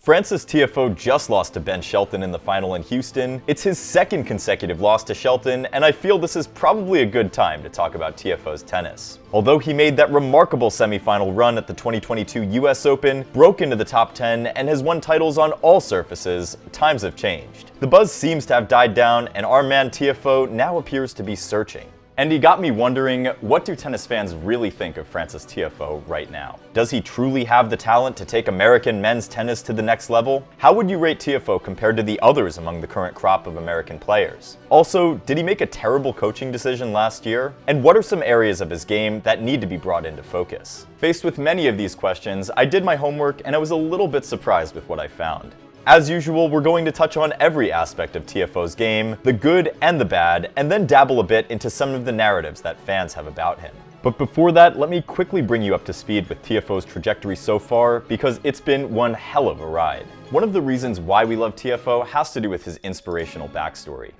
Frances Tiafoe just lost to Ben Shelton in the final in Houston. It's his second consecutive loss to Shelton, and I feel this is probably a good time to talk about Tiafoe's tennis. Although he made that remarkable semifinal run at the 2022 US Open, broke into the top 10, and has won titles on all surfaces, times have changed. The buzz seems to have died down, and our man Tiafoe now appears to be searching. And he got me wondering, what do tennis fans really think of Frances Tiafoe right now? Does he truly have the talent to take American men's tennis to the next level? How would you rate Tiafoe compared to the others among the current crop of American players? Also, did he make a terrible coaching decision last year? And what are some areas of his game that need to be brought into focus? Faced with many of these questions, I did my homework and I was a little bit surprised with what I found. As usual, we're going to touch on every aspect of Tiafoe's game, the good and the bad, and then dabble a bit into some of the narratives that fans have about him. But before that, let me quickly bring you up to speed with Tiafoe's trajectory so far, because it's been one hell of a ride. One of the reasons why we love Tiafoe has to do with his inspirational backstory.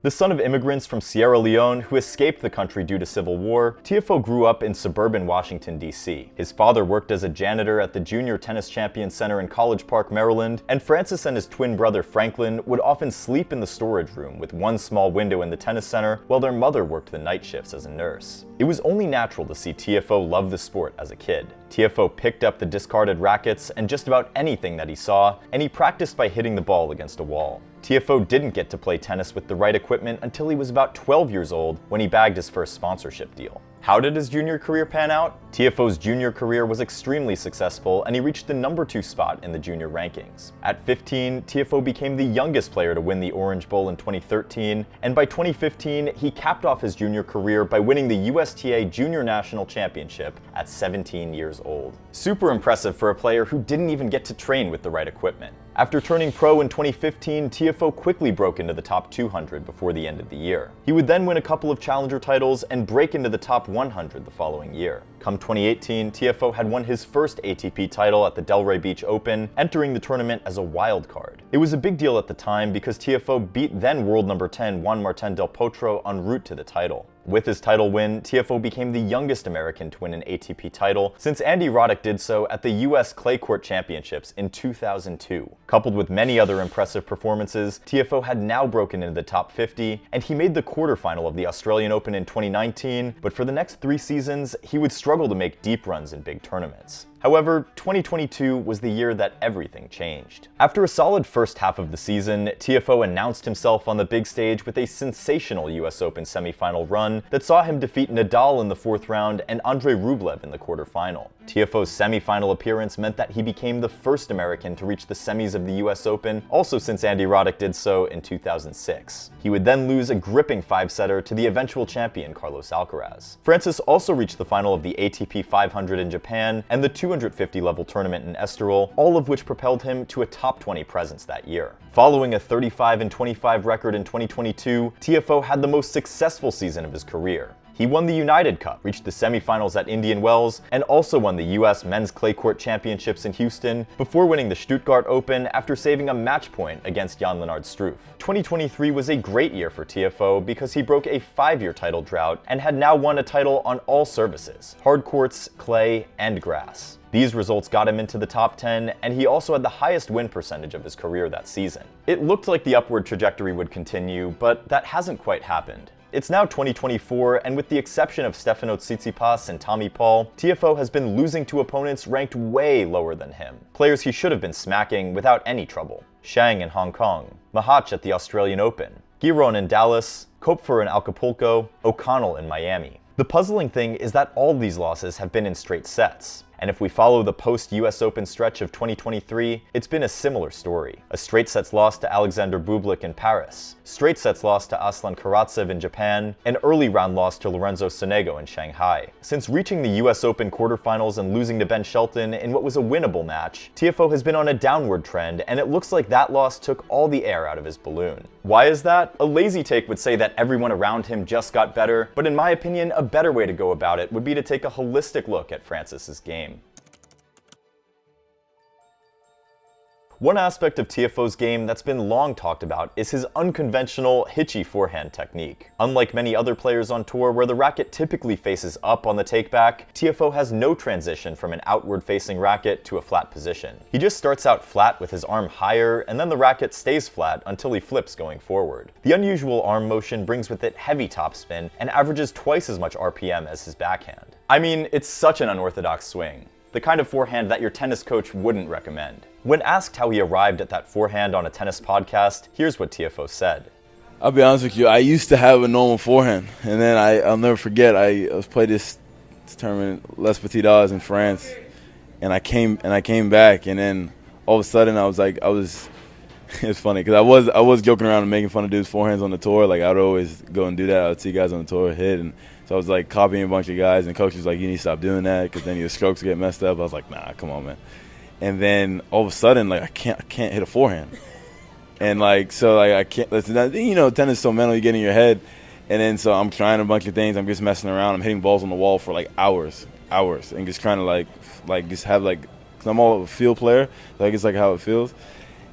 The son of immigrants from Sierra Leone who escaped the country due to civil war, Tiafoe grew up in suburban Washington, D.C. His father worked as a janitor at the Junior Tennis Champions Center in College Park, Maryland, and Francis and his twin brother Franklin would often sleep in the storage room with one small window in the tennis center while their mother worked the night shifts as a nurse. It was only natural to see Tiafoe love the sport as a kid. Tiafoe picked up the discarded rackets and just about anything that he saw, and he practiced by hitting the ball against a wall. Tiafoe didn't get to play tennis with the right equipment until he was about 12 years old when he bagged his first sponsorship deal. How did his junior career pan out? Tiafoe's junior career was extremely successful, and he reached the number 2 spot in the junior rankings. At 15, Tiafoe became the youngest player to win the Orange Bowl in 2013, and by 2015, he capped off his junior career by winning the USTA Junior National Championship at 17 years old. Super impressive for a player who didn't even get to train with the right equipment. After turning pro in 2015, Tiafoe quickly broke into the top 200 before the end of the year. He would then win a couple of challenger titles and break into the top 100 the following year. Come 2018, Tiafoe had won his first ATP title at the Delray Beach Open, entering the tournament as a wild card. It was a big deal at the time because Tiafoe beat then world number 10 Juan Martín del Potro en route to the title. With his title win, Tiafoe became the youngest American to win an ATP title since Andy Roddick did so at the US Clay Court Championships in 2002. Coupled with many other impressive performances, Tiafoe had now broken into the top 50, and he made the quarterfinal of the Australian Open in 2019, but for the next 3 seasons, he would struggle to make deep runs in big tournaments. However, 2022 was the year that everything changed. After a solid first half of the season, Tiafoe announced himself on the big stage with a sensational US Open semifinal run that saw him defeat Nadal in the 4th round and Andrei Rublev in the quarterfinal. Tiafoe's semifinal appearance meant that he became the first American to reach the semis of the US Open, also since Andy Roddick did so in 2006. He would then lose a gripping 5-setter to the eventual champion Carlos Alcaraz. Francis also reached the final of the ATP 500 in Japan and the 250 level tournament in Estoril, all of which propelled him to a top 20 presence that year. Following a 35-25 record in 2022, Tiafoe had the most successful season of his career. He won the United Cup, reached the semifinals at Indian Wells, and also won the US Men's Clay Court Championships in Houston before winning the Stuttgart Open after saving a match point against Jan-Lennard Struff. 2023 was a great year for Tiafoe because he broke a 5-year title drought and had now won a title on all surfaces: hard courts, clay, and grass. These results got him into the top 10, and he also had the highest win percentage of his career that season. It looked like the upward trajectory would continue, but that hasn't quite happened. It's now 2024, and with the exception of Stefanos Tsitsipas and Tommy Paul, Tiafoe has been losing to opponents ranked way lower than him. Players he should have been smacking without any trouble. Shang in Hong Kong, Mahach at the Australian Open, Giron in Dallas, Kopfer in Acapulco, O'Connell in Miami. The puzzling thing is that all these losses have been in straight sets. And if we follow the post-US Open stretch of 2023, it's been a similar story. A straight sets loss to Alexander Bublik in Paris, straight sets loss to Aslan Karatsev in Japan, an early round loss to Lorenzo Sonego in Shanghai. Since reaching the US Open quarterfinals and losing to Ben Shelton in what was a winnable match, Tiafoe has been on a downward trend, and it looks like that loss took all the air out of his balloon. Why is that? A lazy take would say that everyone around him just got better, but in my opinion, a better way to go about it would be to take a holistic look at Francis's game. One aspect of Tiafoe's game that's been long talked about is his unconventional, hitchy forehand technique. Unlike many other players on tour where the racket typically faces up on the takeback, Tiafoe has no transition from an outward-facing racket to a flat position. He just starts out flat with his arm higher, and then the racket stays flat until he flips going forward. The unusual arm motion brings with it heavy topspin and averages twice as much RPM as his backhand. I mean, it's such an unorthodox swing. The kind of forehand that your tennis coach wouldn't recommend. When asked how he arrived at that forehand on a tennis podcast, here's what Tiafoe said. I'll be honest with you, I used to have a normal forehand, and then I'll never forget, I was played this tournament, Les Petits As in France, and I came back, and then all of a sudden it was funny, because I was joking around and making fun of dudes' forehands on the tour. Like, I would always go and do that. I would see guys on the tour hit, and so I was like copying a bunch of guys, and coach was like, you need to stop doing that, because then your strokes get messed up. I was like, nah, come on, man. And then all of a sudden, like, I can't hit a forehand. And like, so like, I can't, tennis is so mental, you get in your head. And then so I'm trying a bunch of things, I'm just messing around, I'm hitting balls on the wall for like hours, and just trying to like just have like, cause I'm all a field player, like it's like how it feels.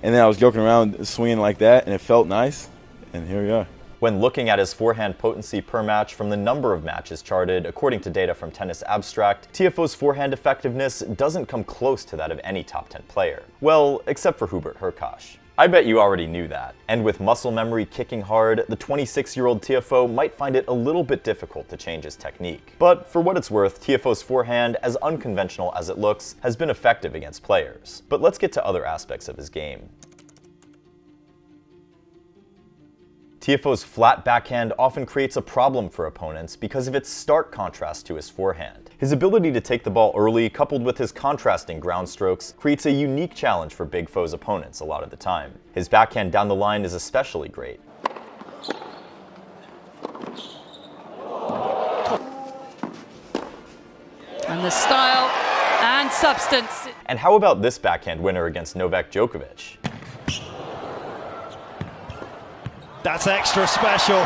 And then I was joking around, swinging like that, and it felt nice, and here we are. When looking at his forehand potency per match from the number of matches charted, according to data from Tennis Abstract, Tiafoe's forehand effectiveness doesn't come close to that of any top 10 player. Well, except for Hubert Hurkacz. I bet you already knew that. And with muscle memory kicking hard, the 26-year-old Tiafoe might find it a little bit difficult to change his technique. But for what it's worth, Tiafoe's forehand, as unconventional as it looks, has been effective against players. But let's get to other aspects of his game. Tiafoe's flat backhand often creates a problem for opponents because of its stark contrast to his forehand. His ability to take the ball early, coupled with his contrasting ground strokes, creates a unique challenge for big foes' opponents a lot of the time. His backhand down the line is especially great. And the style and substance. And how about this backhand winner against Novak Djokovic? That's extra special.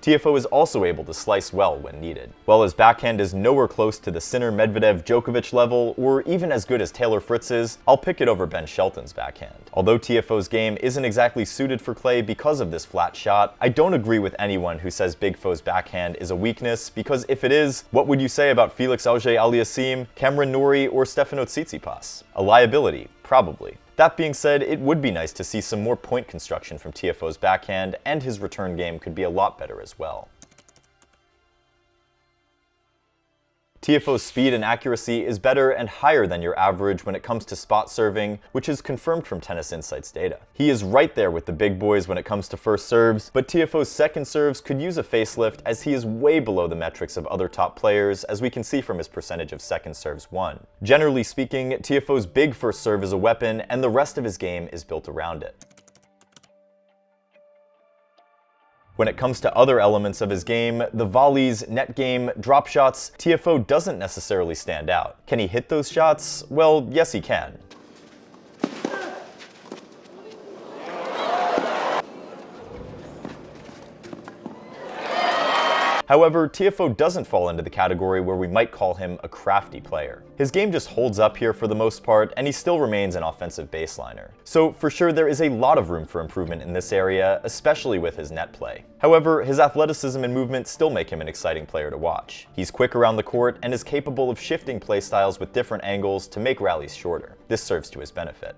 Tiafoe is also able to slice well when needed. While his backhand is nowhere close to the Sinner, Medvedev, Djokovic level, or even as good as Taylor Fritz's, I'll pick it over Ben Shelton's backhand. Although Tiafoe's game isn't exactly suited for clay because of this flat shot, I don't agree with anyone who says Big Foe's backhand is a weakness, because if it is, what would you say about Felix Auger-Aliassime, Cameron Norrie, or Stefano Tsitsipas? A liability, probably. That being said, it would be nice to see some more point construction from Tiafoe's backhand, and his return game could be a lot better as well. Tiafoe's speed and accuracy is better and higher than your average when it comes to spot serving, which is confirmed from Tennis Insights data. He is right there with the big boys when it comes to first serves, but Tiafoe's second serves could use a facelift as he is way below the metrics of other top players, as we can see from his percentage of second serves won. Generally speaking, Tiafoe's big first serve is a weapon, and the rest of his game is built around it. When it comes to other elements of his game, the volleys, net game, drop shots, Tiafoe doesn't necessarily stand out. Can he hit those shots? Well, yes he can. However, Tiafoe doesn't fall into the category where we might call him a crafty player. His game just holds up here for the most part, and he still remains an offensive baseliner. So for sure there is a lot of room for improvement in this area, especially with his net play. However, his athleticism and movement still make him an exciting player to watch. He's quick around the court and is capable of shifting play styles with different angles to make rallies shorter. This serves to his benefit.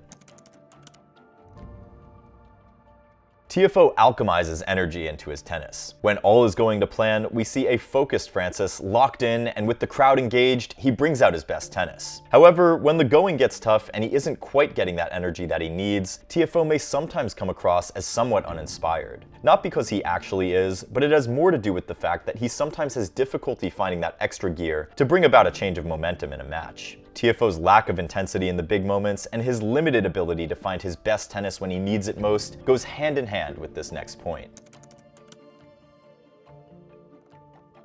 Tiafoe alchemizes energy into his tennis. When all is going to plan, we see a focused Francis locked in, and with the crowd engaged, he brings out his best tennis. However, when the going gets tough and he isn't quite getting that energy that he needs, Tiafoe may sometimes come across as somewhat uninspired. Not because he actually is, but it has more to do with the fact that he sometimes has difficulty finding that extra gear to bring about a change of momentum in a match. Tiafoe's lack of intensity in the big moments and his limited ability to find his best tennis when he needs it most goes hand in hand with this next point.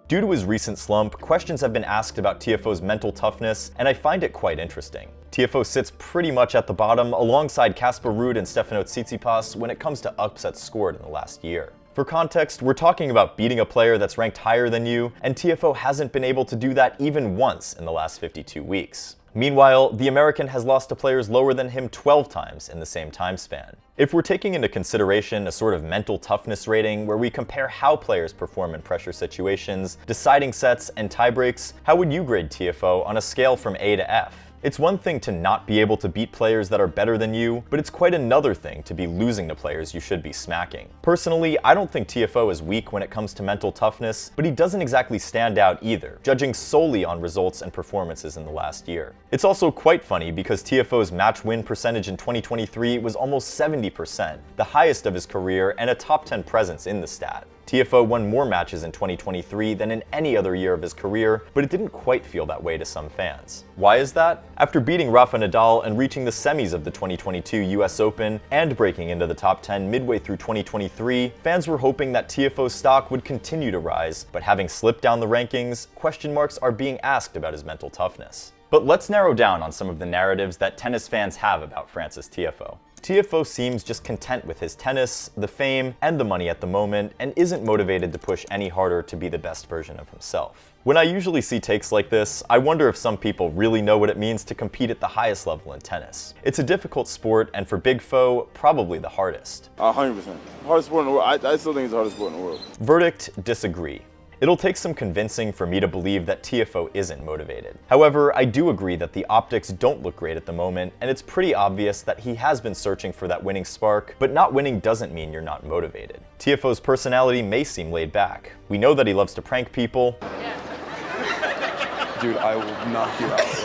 Due to his recent slump, questions have been asked about Tiafoe's mental toughness, and I find it quite interesting. Tiafoe sits pretty much at the bottom alongside Casper Ruud and Stefano Tsitsipas when it comes to upsets scored in the last year. For context, we're talking about beating a player that's ranked higher than you, and Tiafoe hasn't been able to do that even once in the last 52 weeks. Meanwhile, the American has lost to players lower than him 12 times in the same time span. If we're taking into consideration a sort of mental toughness rating where we compare how players perform in pressure situations, deciding sets, and tiebreaks, how would you grade Tiafoe on a scale from A to F? It's one thing to not be able to beat players that are better than you, but it's quite another thing to be losing to players you should be smacking. Personally, I don't think Tiafoe is weak when it comes to mental toughness, but he doesn't exactly stand out either, judging solely on results and performances in the last year. It's also quite funny because Tiafoe's match win percentage in 2023 was almost 70%, the highest of his career and a top 10 presence in the stat. Tiafoe won more matches in 2023 than in any other year of his career, but it didn't quite feel that way to some fans. Why is that? After beating Rafa Nadal and reaching the semis of the 2022 US Open and breaking into the top 10 midway through 2023, fans were hoping that Tiafoe's stock would continue to rise, but having slipped down the rankings, question marks are being asked about his mental toughness. But let's narrow down on some of the narratives that tennis fans have about Frances Tiafoe. Tiafoe seems just content with his tennis, the fame, and the money at the moment, and isn't motivated to push any harder to be the best version of himself. When I usually see takes like this, I wonder if some people really know what it means to compete at the highest level in tennis. It's a difficult sport, and for Big Foe, probably the hardest. 100%. Hardest sport in the world. I still think it's the hardest sport in the world. Verdict: disagree. It'll take some convincing for me to believe that Tiafoe isn't motivated. However, I do agree that the optics don't look great at the moment, and it's pretty obvious that he has been searching for that winning spark, but not winning doesn't mean you're not motivated. Tiafoe's personality may seem laid back. We know that he loves to prank people. Dude, I will knock you out.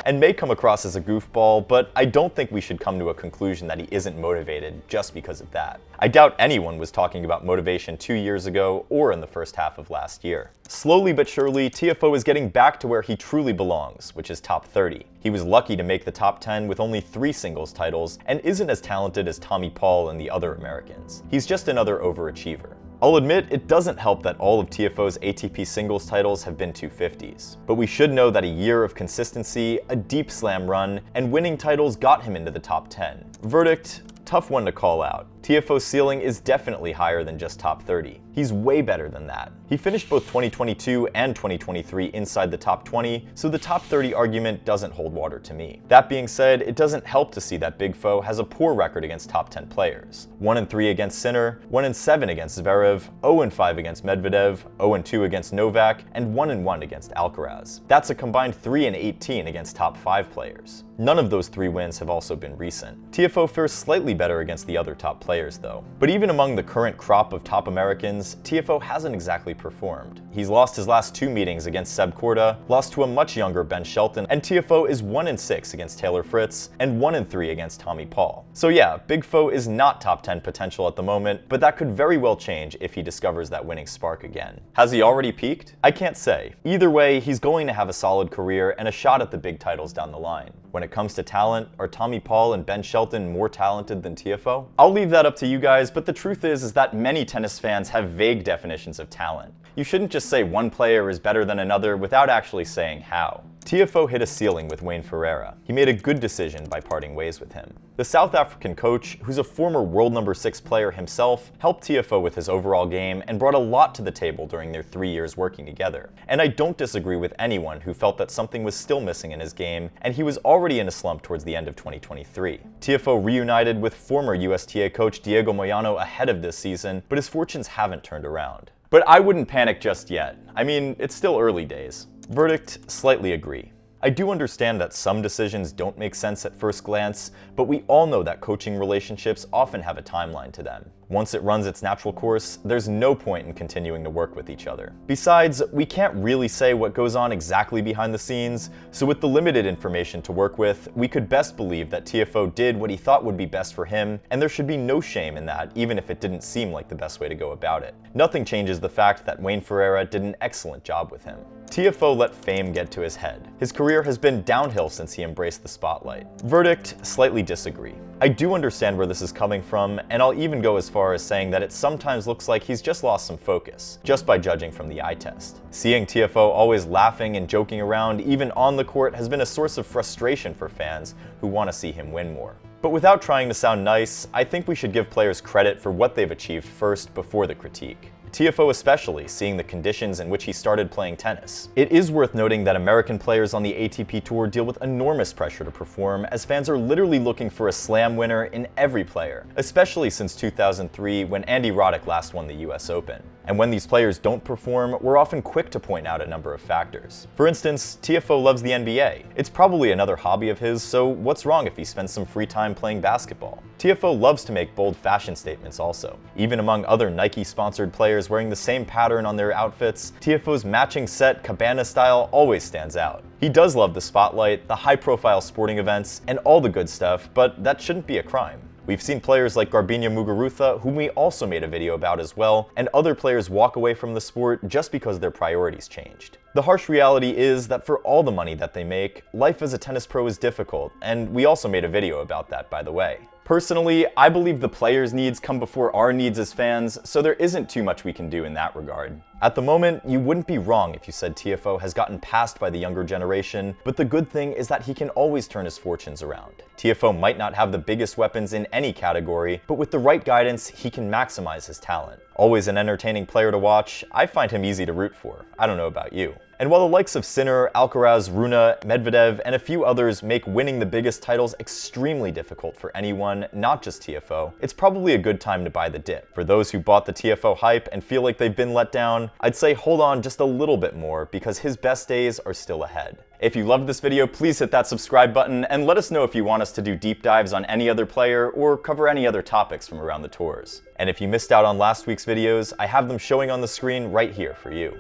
And may come across as a goofball, but I don't think we should come to a conclusion that he isn't motivated just because of that. I doubt anyone was talking about motivation 2 years ago or in the first half of last year. Slowly but surely, Tiafoe is getting back to where he truly belongs, which is top 30. He was lucky to make the top 10 with only 3 singles titles and isn't as talented as Tommy Paul and the other Americans. He's just another overachiever. I'll admit it doesn't help that all of Tiafoe's ATP singles titles have been 250s, but we should know that a year of consistency, a deep slam run, and winning titles got him into the top 10. Verdict: tough one to call out. Tiafoe's ceiling is definitely higher than just top 30. He's way better than that. He finished both 2022 and 2023 inside the top 20, so the top 30 argument doesn't hold water to me. That being said, it doesn't help to see that Big Foe has a poor record against top 10 players. 1-3 against Sinner, 1-7 against Zverev, 0-5 against Medvedev, 0-2 against Novak, and 1-1 against Alcaraz. That's a combined 3-18 against top 5 players. None of those 3 wins have also been recent. Tiafoe fares slightly better against the other top players though. But even among the current crop of top Americans, Tiafoe hasn't exactly performed. He's lost his last 2 meetings against Seb Korda, lost to a much younger Ben Shelton, and Tiafoe is 1-6 against Taylor Fritz, and 1-3 against Tommy Paul. So yeah, Big Foe is not top 10 potential at the moment, but that could very well change if he discovers that winning spark again. Has he already peaked? I can't say. Either way, he's going to have a solid career and a shot at the big titles down the line. When it comes to talent, are Tommy Paul and Ben Shelton more talented than Tiafoe? I'll leave that up to you guys, but the truth is that many tennis fans have vague definitions of talent. You shouldn't just say one player is better than another without actually saying how. Tiafoe hit a ceiling with Wayne Ferreira. He made a good decision by parting ways with him. The South African coach, who's a former world number 6 player himself, helped Tiafoe with his overall game and brought a lot to the table during their 3 years working together. And I don't disagree with anyone who felt that something was still missing in his game, and he was already in a slump towards the end of 2023. Tiafoe reunited with former USTA coach Diego Moyano ahead of this season, but his fortunes haven't turned around. But I wouldn't panic just yet. I mean, it's still early days. Verdict: slightly agree. I do understand that some decisions don't make sense at first glance, but we all know that coaching relationships often have a timeline to them. Once it runs its natural course, there's no point in continuing to work with each other. Besides, we can't really say what goes on exactly behind the scenes, so with the limited information to work with, we could best believe that Tiafoe did what he thought would be best for him, and there should be no shame in that, even if it didn't seem like the best way to go about it. Nothing changes the fact that Wayne Ferreira did an excellent job with him. Tiafoe let fame get to his head. His career has been downhill since he embraced the spotlight. Verdict: slightly disagree. I do understand where this is coming from, and I'll even go as far as saying that it sometimes looks like he's just lost some focus, just by judging from the eye test. Seeing Tiafoe always laughing and joking around, even on the court, has been a source of frustration for fans who want to see him win more. But without trying to sound nice, I think we should give players credit for what they've achieved first before the critique. Tiafoe especially, seeing the conditions in which he started playing tennis. It is worth noting that American players on the ATP Tour deal with enormous pressure to perform, as fans are literally looking for a slam winner in every player, especially since 2003 when Andy Roddick last won the US Open. And when these players don't perform, we're often quick to point out a number of factors. For instance, Tiafoe loves the NBA. It's probably another hobby of his, so what's wrong if he spends some free time playing basketball? Tiafoe loves to make bold fashion statements also. Even among other Nike-sponsored players wearing the same pattern on their outfits, Tiafoe's matching set Cabana style always stands out. He does love the spotlight, the high-profile sporting events, and all the good stuff, but that shouldn't be a crime. We've seen players like Garbiñe Muguruza, whom we also made a video about as well, and other players walk away from the sport just because their priorities changed. The harsh reality is that for all the money that they make, life as a tennis pro is difficult, and we also made a video about that, by the way. Personally, I believe the players' needs come before our needs as fans, so there isn't too much we can do in that regard. At the moment, you wouldn't be wrong if you said Tiafoe has gotten passed by the younger generation, but the good thing is that he can always turn his fortunes around. Tiafoe might not have the biggest weapons in any category, but with the right guidance, he can maximize his talent. Always an entertaining player to watch, I find him easy to root for. I don't know about you. And while the likes of Sinner, Alcaraz, Rune, Medvedev, and a few others make winning the biggest titles extremely difficult for anyone, not just Tiafoe, it's probably a good time to buy the dip. For those who bought the Tiafoe hype and feel like they've been let down, I'd say hold on just a little bit more because his best days are still ahead. If you loved this video, please hit that subscribe button and let us know if you want us to do deep dives on any other player or cover any other topics from around the tours. And if you missed out on last week's videos, I have them showing on the screen right here for you.